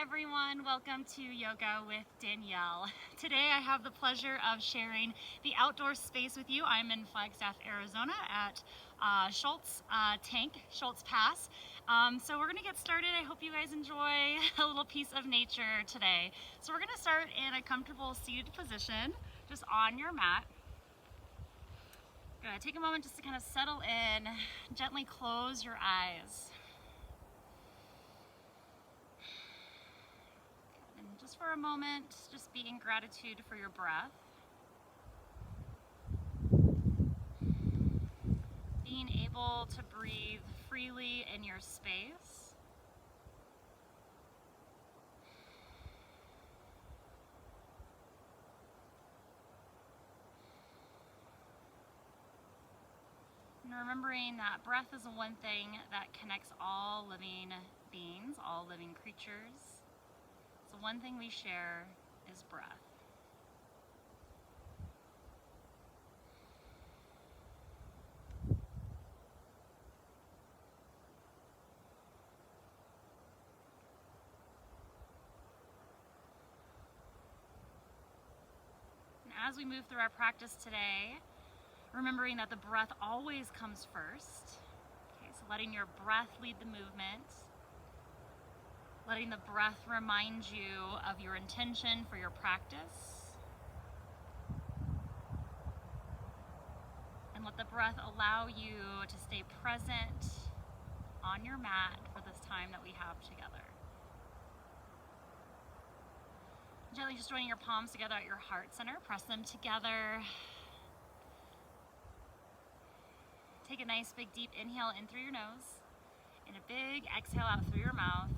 everyone, welcome to Yoga with Danielle. Today I have the pleasure of sharing the outdoor space with you. I'm in Flagstaff, Arizona at Schultz Pass. So we're going to get started. I hope you guys enjoy a little piece of nature today. So we're going to start in a comfortable seated position, just on your mat. Good. Take a moment just to kind of settle in, gently close your eyes. Just for a moment, just be in gratitude for your breath. Being able to breathe freely in your space. And remembering that breath is the one thing that connects all living beings, all living creatures. The one thing we share is breath. And as we move through our practice today, remembering that the breath always comes first. Okay, so letting your breath lead the movement. Letting the breath remind you of your intention for your practice. And let the breath allow you to stay present on your mat for this time that we have together. Gently just joining your palms together at your heart center. Press them together. Take a nice big deep inhale in through your nose and a big exhale out through your mouth.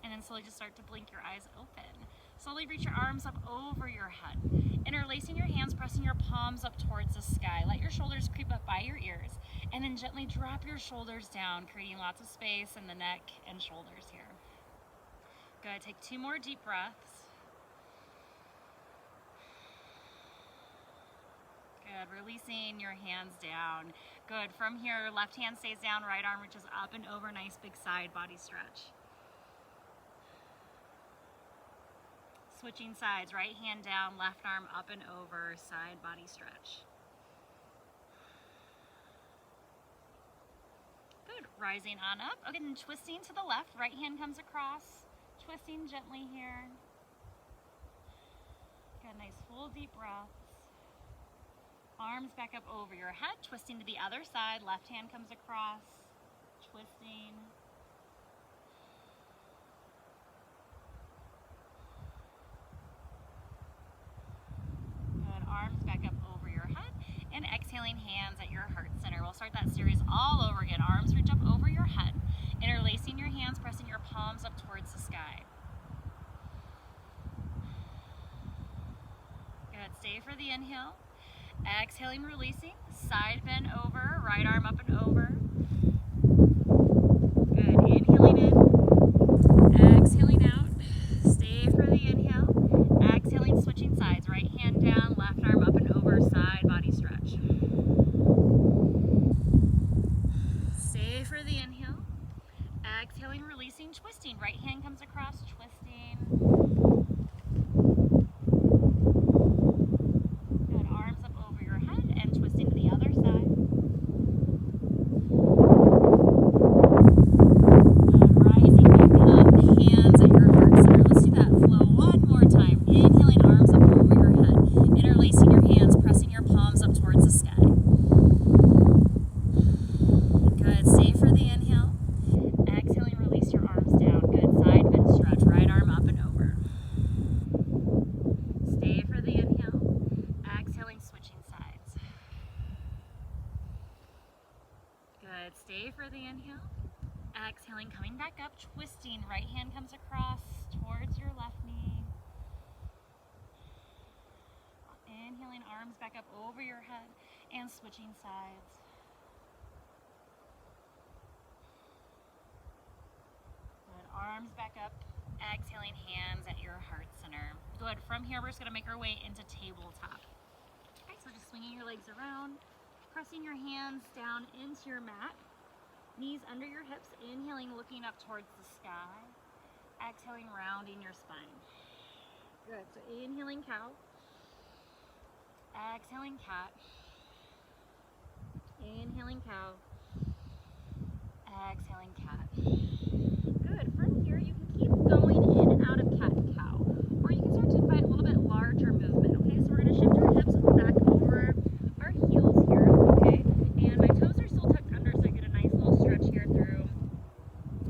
And then slowly just start to blink your eyes open. Slowly reach your arms up over your head. Interlacing your hands, pressing your palms up towards the sky. Let your shoulders creep up by your ears. And then gently drop your shoulders down, creating lots of space in the neck and shoulders here. Good, take 2 more deep breaths. Good, releasing your hands down. Good, from here, left hand stays down, right arm reaches up and over, nice big side body stretch. Switching sides, right hand down, left arm up and over, side body stretch. Good, rising on up. Okay, then twisting to the left, right hand comes across, twisting gently here. Good, nice full deep breaths. Arms back up over your head, twisting to the other side, left hand comes across, twisting. Arms back up over your head and exhaling hands at your heart center. We'll start that series all over again. Arms reach up over your head, interlacing your hands, pressing your palms up towards the sky. Good, stay for the inhale. Exhaling, releasing, side bend over, right arm up and over. Good, inhaling in, exhaling out. Stay for the inhale. Exhaling, switching sides, right hand down, left arm up and over, side body stretch. Stay for the inhale. Exhaling, releasing, twisting. Right hand comes across, twisting. Good, arms up over your head and twisting to the other side. Good, rising back up, hands at your heart center. Let's do that flow one more time. Inhaling, arms up over your head. Interlacing your hands, pressing your palms up towards the sky. Good, stay for the inhale. Exhaling, release your arms down. Good, side bend stretch, right arm up and over. Stay for the inhale. Exhaling, switching sides. Good, stay for the inhale. Exhaling, coming back up, twisting. Right hand comes across towards your left knee. Inhaling, arms back up over your head and switching sides. Good, arms back up, exhaling, hands at your heart center. Good, from here we're just going to make our way into tabletop. Okay, so just swinging your legs around, pressing your hands down into your mat. Knees under your hips, inhaling, looking up towards the sky. Exhaling, rounding your spine. Good, so inhaling cow. Exhaling cat. Inhaling cow. Exhaling cat. Good, from here you can keep going in and out of cat and cow. Or you can start to invite a little bit larger movement, okay? So we're gonna shift our hips back over our heels here, okay? And my toes are still tucked under, so I get a nice little stretch here through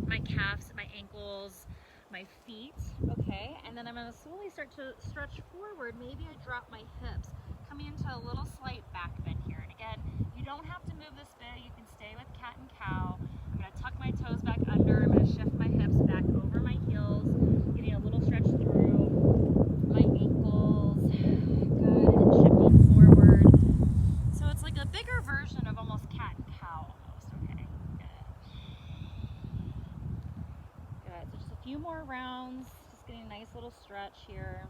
my calves, my ankles, my feet, okay? And then I'm gonna slowly start to stretch forward. Maybe I drop my hips, coming into a little slight back bend here. And again, you don't have to move this big. You can stay with cat and cow. I'm gonna tuck my toes back under. I'm gonna shift my hips back over my heels, getting a little stretch through my ankles. Good, and then shifting forward. So it's like a bigger version of almost cat and cow almost, okay? Good, so just a few more rounds, just getting a nice little stretch here.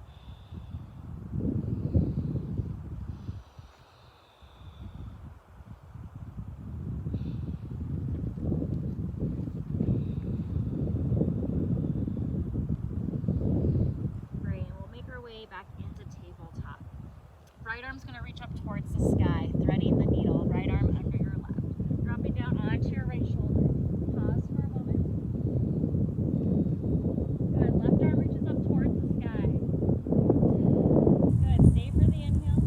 Back into tabletop. Right arm's going to reach up towards the sky, threading the needle. Right arm under your lap. Dropping down onto your right shoulder. Pause for a moment. Good. Left arm reaches up towards the sky. Good. Stay for the inhale.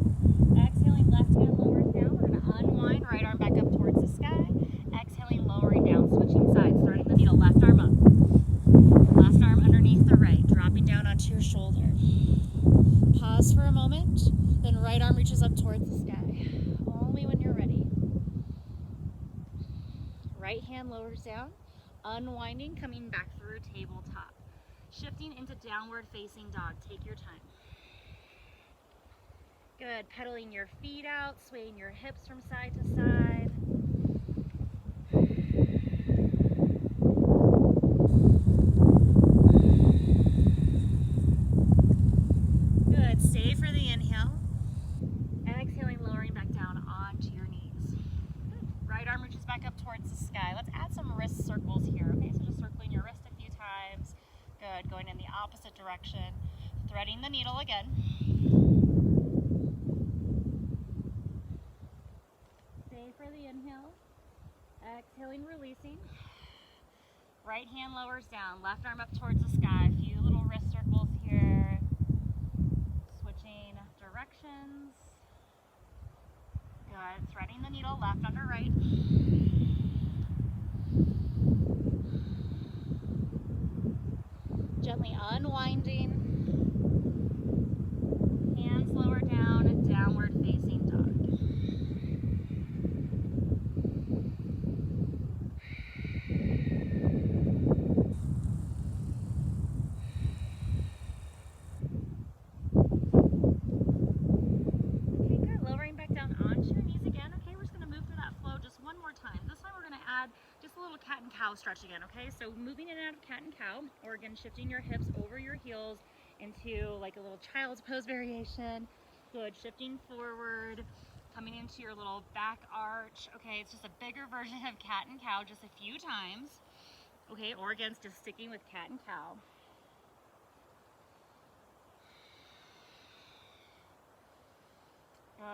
Exhaling, left hand lowers down. We're going to unwind. Right arm back up towards the sky. Exhaling, lowering down. Switching sides. Threading the needle. Left arm up. Left arm underneath the right. Dropping down onto your shoulder. Pause for a moment, then right arm reaches up towards the sky. Only when you're ready. Right hand lowers down, unwinding, coming back through tabletop. Shifting into downward facing dog. Take your time. Good, pedaling your feet out, swaying your hips from side to side. Good, stay for the inhale. Exhaling, lowering back down onto your knees. Good. Right arm reaches back up towards the sky. Let's add some wrist circles here. Okay, so just circling your wrist a few times. Good, going in the opposite direction. Threading the needle again. Stay for the inhale. Exhaling, releasing. Right hand lowers down. Left arm up towards the sky. A few little wrist circles here. Switching directions. Good. Threading the needle, left under right. Gently unwinding. Hands lower down, downward facing dog. Okay, good. Lowering back down onto your knees again. Okay, we're just going to move through that flow just one more time. This time we're going to add just a little cat and cow stretch again, okay? So moving in and out of cat and cow, or again, shifting your hips over your heels into like a little child's pose variation. Good, shifting forward, coming into your little back arch. Okay, it's just a bigger version of cat and cow, just a few times. Okay, or again, just sticking with cat and cow.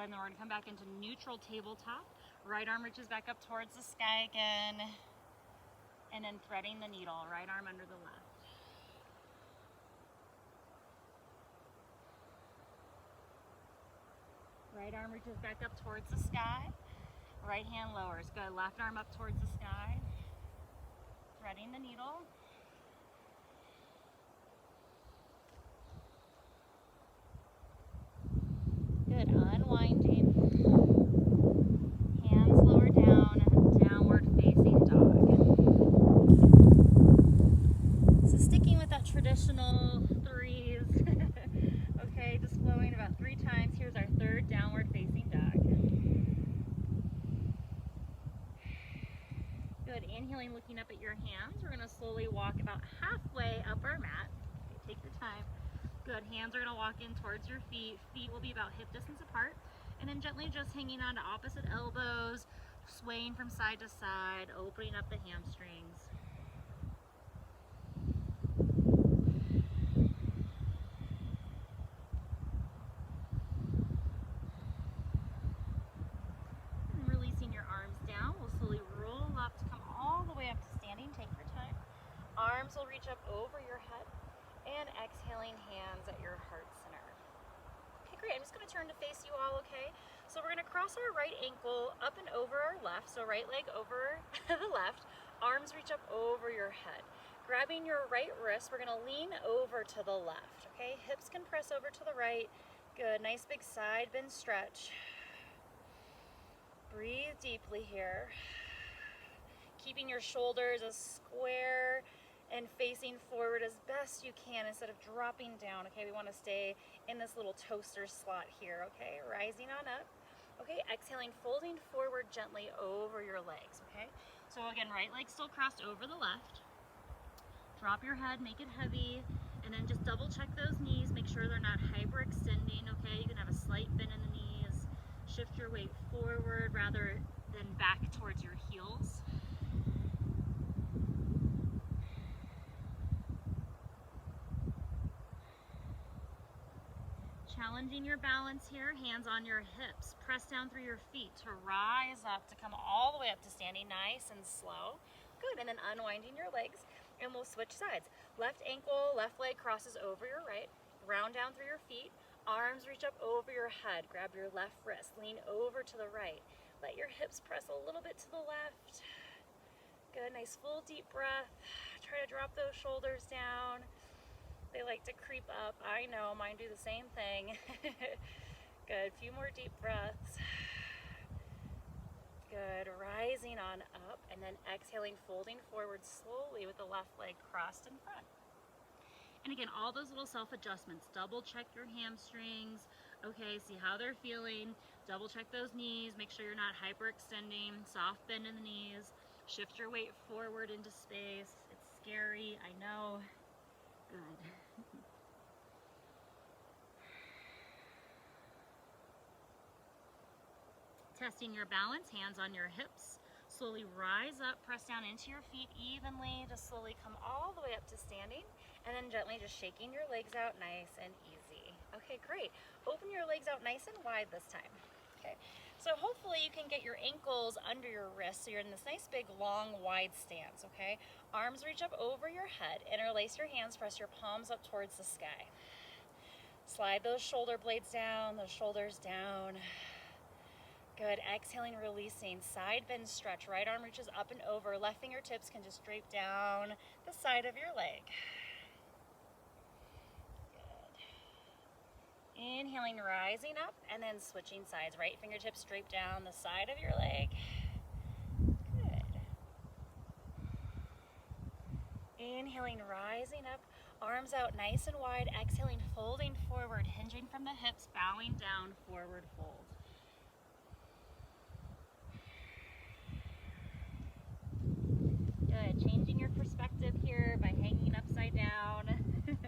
And then we're gonna come back into neutral tabletop. Right arm reaches back up towards the sky again. And then threading the needle, right arm under the left. Right arm reaches back up towards the sky. Right hand lowers. Good. Left arm up towards the sky. Threading the needle. Good. Unwinding. Hands lower down. Downward facing dog. So sticking with that traditional threes. Okay, just flowing about 3 times. Here's our third downward facing dog. Good. Inhaling, looking up at your hands. We're going to slowly walk about halfway up our mat. Okay, take your time. Good. Hands are going to walk in towards your feet. Feet will be about hip distance apart. And then gently just hanging on to opposite elbows. Swaying from side to side, opening up the hamstrings. And releasing your arms down, we'll slowly roll up to come all the way up to standing. Take your time. Arms will reach up over your head, and exhaling, hands at your heart center. Okay, great. I'm just going to turn to face you all, okay? So we're going to cross our right ankle up and over our left, so right leg over the left, arms reach up over your head. Grabbing your right wrist, we're going to lean over to the left, okay? Hips can press over to the right. Good, nice big side bend stretch. Breathe deeply here. Keeping your shoulders as square and facing forward as best you can instead of dropping down, okay? We want to stay in this little toaster slot here, okay? Rising on up. Okay, exhaling, folding forward gently over your legs, okay? So again, right leg still crossed over the left. Drop your head, make it heavy, and then just double check those knees. Make sure they're not hyperextending, okay? You can have a slight bend in the knees. Shift your weight forward rather than back towards your heels. Challenging your balance here, hands on your hips. Press down through your feet to rise up, to come all the way up to standing, nice and slow. Good, and then unwinding your legs, and we'll switch sides. Left ankle, left leg crosses over your right. Round down through your feet. Arms reach up over your head. Grab your left wrist, lean over to the right. Let your hips press a little bit to the left. Good, nice full deep breath. Try to drop those shoulders down. They like to creep up. I know, mine do the same thing. Good, few more deep breaths. Good, rising on up and then exhaling, folding forward slowly with the left leg crossed in front. And again, all those little self-adjustments. Double check your hamstrings. Okay, see how they're feeling. Double check those knees. Make sure you're not hyperextending. Soft bend in the knees. Shift your weight forward into space. It's scary, I know. Good. Testing your balance, hands on your hips. Slowly rise up, press down into your feet evenly. Just slowly come all the way up to standing, and then gently just shaking your legs out nice and easy. Okay, great. Open your legs out nice and wide this time. Okay, so hopefully you can get your ankles under your wrists so you're in this nice big long wide stance, okay? Arms reach up over your head, interlace your hands, press your palms up towards the sky. Slide those shoulder blades down, those shoulders down. Good, exhaling, releasing, side bend stretch, right arm reaches up and over, left fingertips can just drape down the side of your leg. Good. Inhaling, rising up, and then switching sides, right fingertips drape down the side of your leg. Good. Inhaling, rising up, arms out nice and wide, exhaling, folding forward, hinging from the hips, bowing down, forward fold. Good, changing your perspective here by hanging upside down. Good.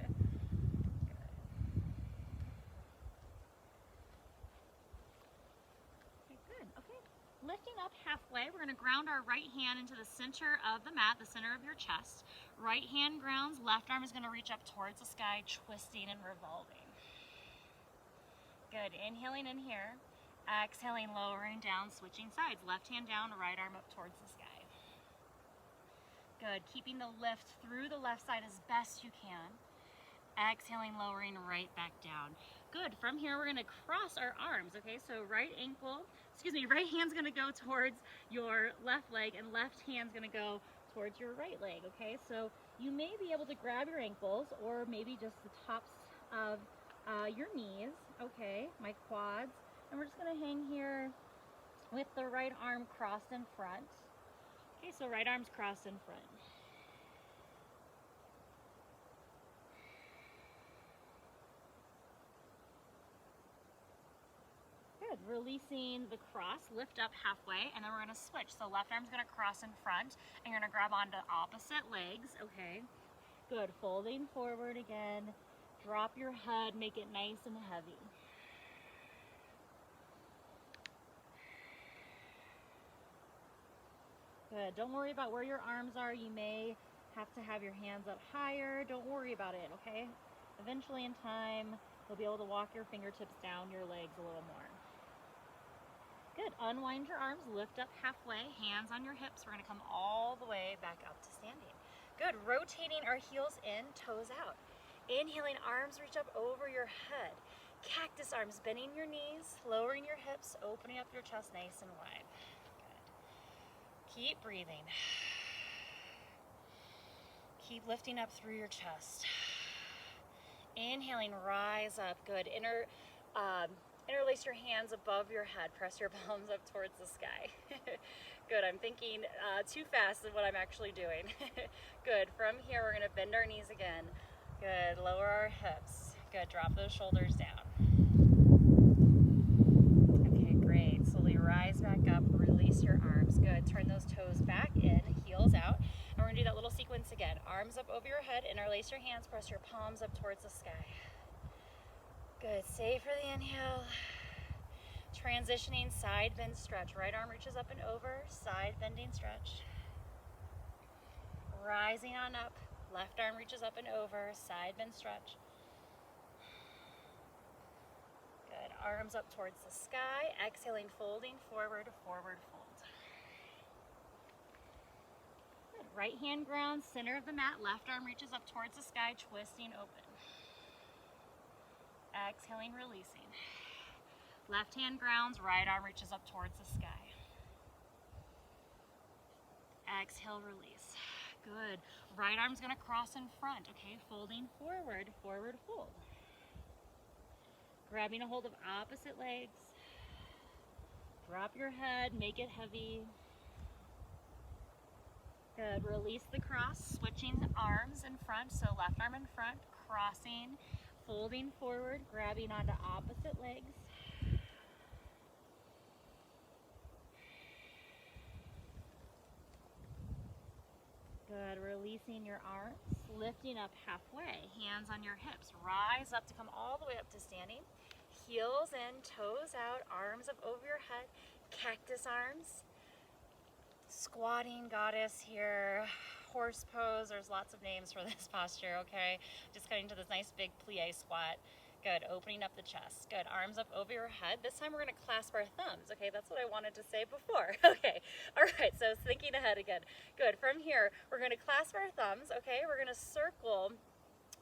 Okay, good, okay. Lifting up halfway, we're gonna ground our right hand into the center of the mat, the center of your chest. Right hand grounds, left arm is gonna reach up towards the sky, twisting and revolving. Good, inhaling in here. Exhaling, lowering down, switching sides. Left hand down, right arm up towards the sky. Good, keeping the lift through the left side as best you can. Exhaling, lowering right back down. Good, from here we're gonna cross our arms, okay? So right hand's gonna go towards your left leg and left hand's gonna go towards your right leg, okay? So you may be able to grab your ankles or maybe just the tops of your knees, okay? My quads. And we're just gonna hang here with the right arm crossed in front. Okay, so right arm's crossed in front. Good, releasing the cross, lift up halfway, and then we're gonna switch. So left arm's gonna cross in front, and you're gonna grab onto opposite legs, okay? Good, folding forward again. Drop your head, make it nice and heavy. Good. Don't worry about where your arms are. You may have to have your hands up higher. Don't worry about it, okay? Eventually in time, you'll be able to walk your fingertips down your legs a little more. Good. Unwind your arms, lift up halfway, hands on your hips. We're gonna come all the way back up to standing. Good. Rotating our heels in, toes out. Inhaling, arms reach up over your head. Cactus arms, bending your knees, lowering your hips, opening up your chest nice and wide. Good. Keep breathing. Keep lifting up through your chest. Inhaling, rise up. Good. Interlace your hands above your head. Press your palms up towards the sky. Good. I'm thinking too fast is what I'm actually doing. Good. From here, we're going to bend our knees again. Good. Lower our hips. Good. Drop those shoulders down. Okay, great. Slowly rise back up. Release your arms. Good. Turn those toes back in, heels out. And we're going to do that little sequence again. Arms up over your head. Interlace your hands. Press your palms up towards the sky. Good. Stay for the inhale. Transitioning, side bend stretch. Right arm reaches up and over. Side bending stretch. Rising on up. Left arm reaches up and over. Side bend stretch. Good. Arms up towards the sky. Exhaling, folding forward, forward fold. Good. Right hand ground, center of the mat. Left arm reaches up towards the sky, twisting open. Exhaling, releasing. Left hand grounds, right arm reaches up towards the sky. Exhale, release. Good. Right arm's gonna cross in front, okay? Folding forward, forward fold. Grabbing a hold of opposite legs. Drop your head, make it heavy. Good. Release the cross, switching arms in front, so left arm in front, crossing, folding forward, grabbing onto opposite legs. Good. Releasing your arms, lifting up halfway, hands on your hips. Rise up to come all the way up to standing. Heels in, toes out, arms up over your head. Cactus arms. Squatting goddess here. Horse pose. There's lots of names for this posture, okay? Just getting to this nice big plie squat. Good. Opening up the chest. Good. Arms up over your head. This time we're going to clasp our thumbs. Okay, that's what I wanted to say before. Okay. All right. So thinking ahead again. Good. From here, we're going to clasp our thumbs. Okay. We're going to circle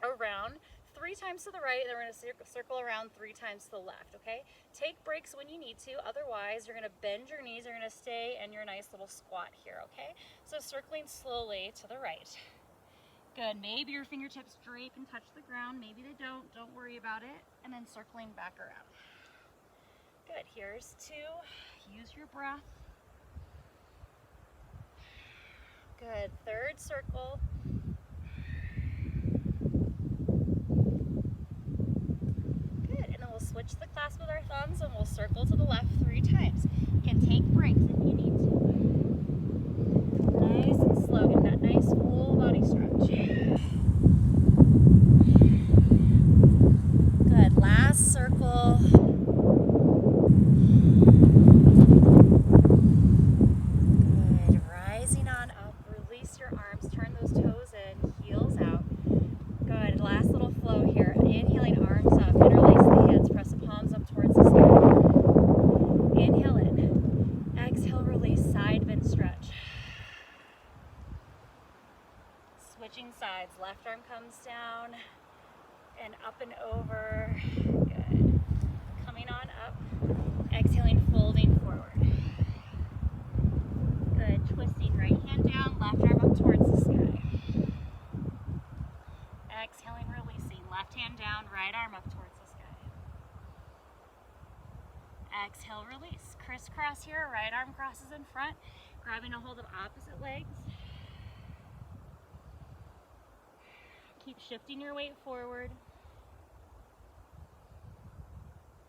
around 3 times to the right, and then we're going to circle around 3 times to the left. Okay. Take breaks when you need to. Otherwise, you're going to bend your knees. You're going to stay in your nice little squat here. Okay. So circling slowly to the right. Good. Maybe your fingertips drape and touch the ground. Maybe they don't. Don't worry about it. And then circling back around. Good. Here's 2. Use your breath. Good. 3rd circle. Good. And then we'll switch the clasp with our thumbs and we'll circle to the left 3 times. You can take breaks if you need to. Nice and slow. Get that nice full body stretch. Good. Last circle. Good. Rising on up. Release your arms. Turn those toes in. Heels out. Good. Last little flow here. Inhaling, arms up. Interlace the hands. Press the palms up towards the sky. Inhale in. Exhale, release. Side bend stretch. Switching sides. Left arm comes down and up and over. Good. Coming on up. Exhaling, folding forward. Good. Twisting, right hand down, left arm up towards the sky. Exhaling, releasing. Left hand down, right arm up towards the sky. Exhale, release. Crisscross here. Right arm crosses in front. Grabbing a hold of opposite legs. Keep shifting your weight forward.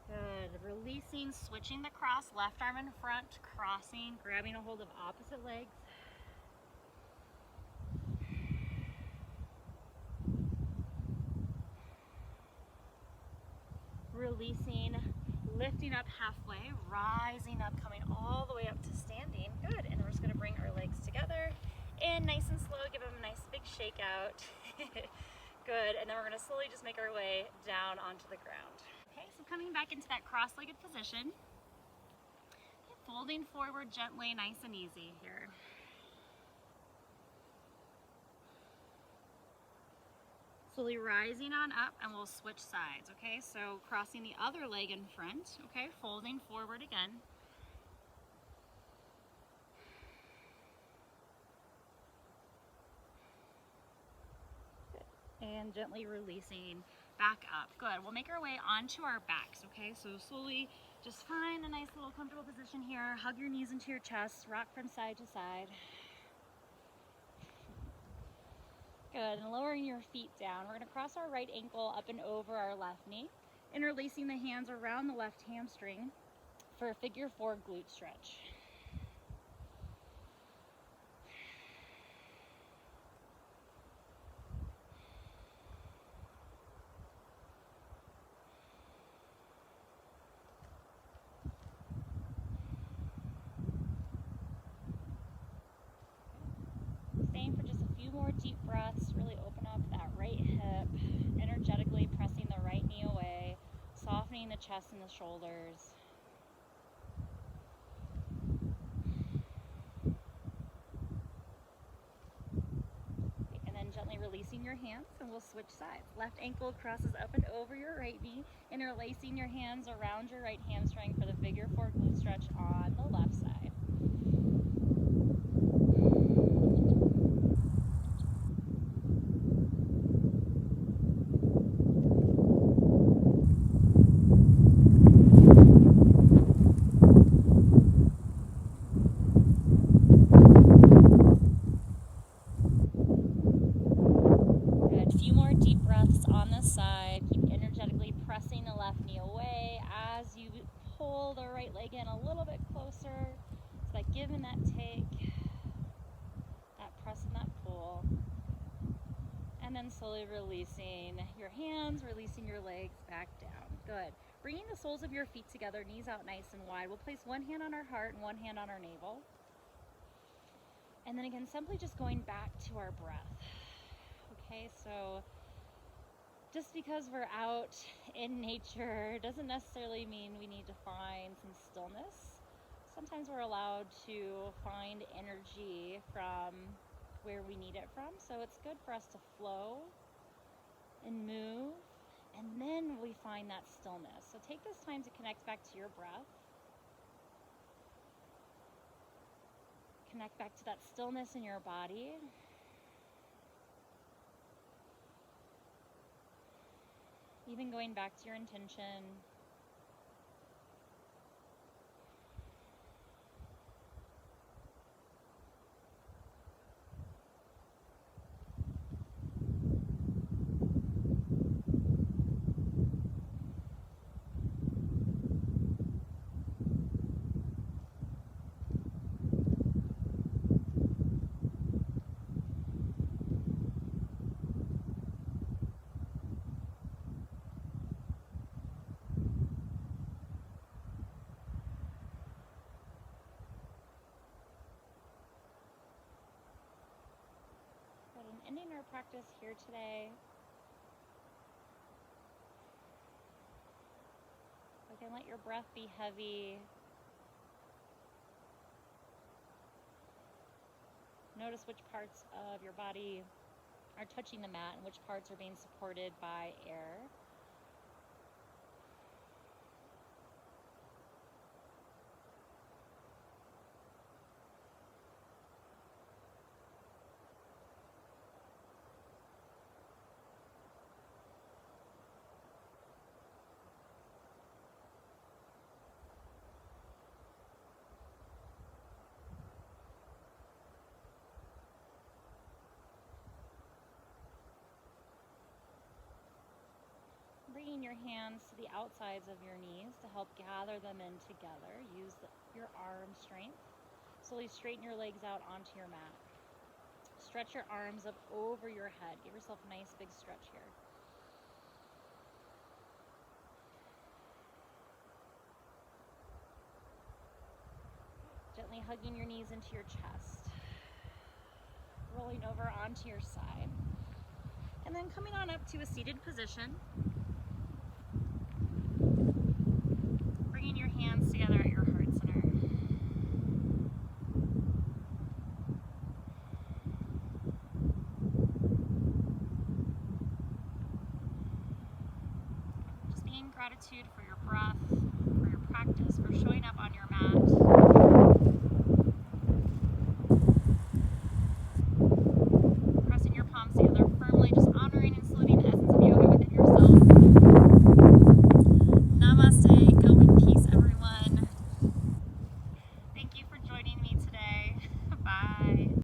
Good. Releasing, switching the cross, left arm in front, crossing, grabbing a hold of opposite legs. Releasing, lifting up halfway, rising up, coming all all the way up to standing. Good. And we're just going to bring our legs together and nice and slow, give them a nice big shake out. Good. And then we're going to slowly just make our way down onto the ground. Okay, so coming back into that cross-legged position, folding forward gently, nice and easy here. Slowly rising on up, and we'll switch sides, okay? So crossing the other leg in front, okay? Folding forward again. Good. And gently releasing back up. Good. We'll make our way onto our backs, okay? So slowly just find a nice little comfortable position here. Hug your knees into your chest, rock from side to side. Good, and lowering your feet down. We're going to cross our right ankle up and over our left knee, interlacing the hands around the left hamstring for a figure 4 glute stretch. Staying for just a few more deep breaths, really open up that right hip, energetically pressing the right knee away, softening the chest and the shoulders. And then gently releasing your hands, and we'll switch sides. Left ankle crosses up and over your right knee, interlacing your hands around your right hamstring for the figure 4 glute stretch on the left side. Side. Keep energetically pressing the left knee away as you pull the right leg in a little bit closer. It's that give and that take, that press and that pull. And then slowly releasing your hands, releasing your legs back down. Good. Bringing the soles of your feet together, knees out nice and wide. We'll place one hand on our heart and one hand on our navel. And then again, simply just going back to our breath. Okay, so just because we're out in nature doesn't necessarily mean we need to find some stillness. Sometimes we're allowed to find energy from where we need it from. So it's good for us to flow and move, and then we find that stillness. So take this time to connect back to your breath. Connect back to that stillness in your body. Even going back to your intention. Ending our practice here today. Again, let your breath be heavy. Notice which parts of your body are touching the mat and which parts are being supported by air. Bringing your hands to the outsides of your knees to help gather them in together. Use your arm strength. Slowly straighten your legs out onto your mat. Stretch your arms up over your head. Give yourself a nice big stretch here. hugging your knees into your chest. Rolling over onto your side. And then coming on up to a seated position. Bringing your hands together at your heart center. Just being gratitude for your breath, for your practice, for showing up on your mat.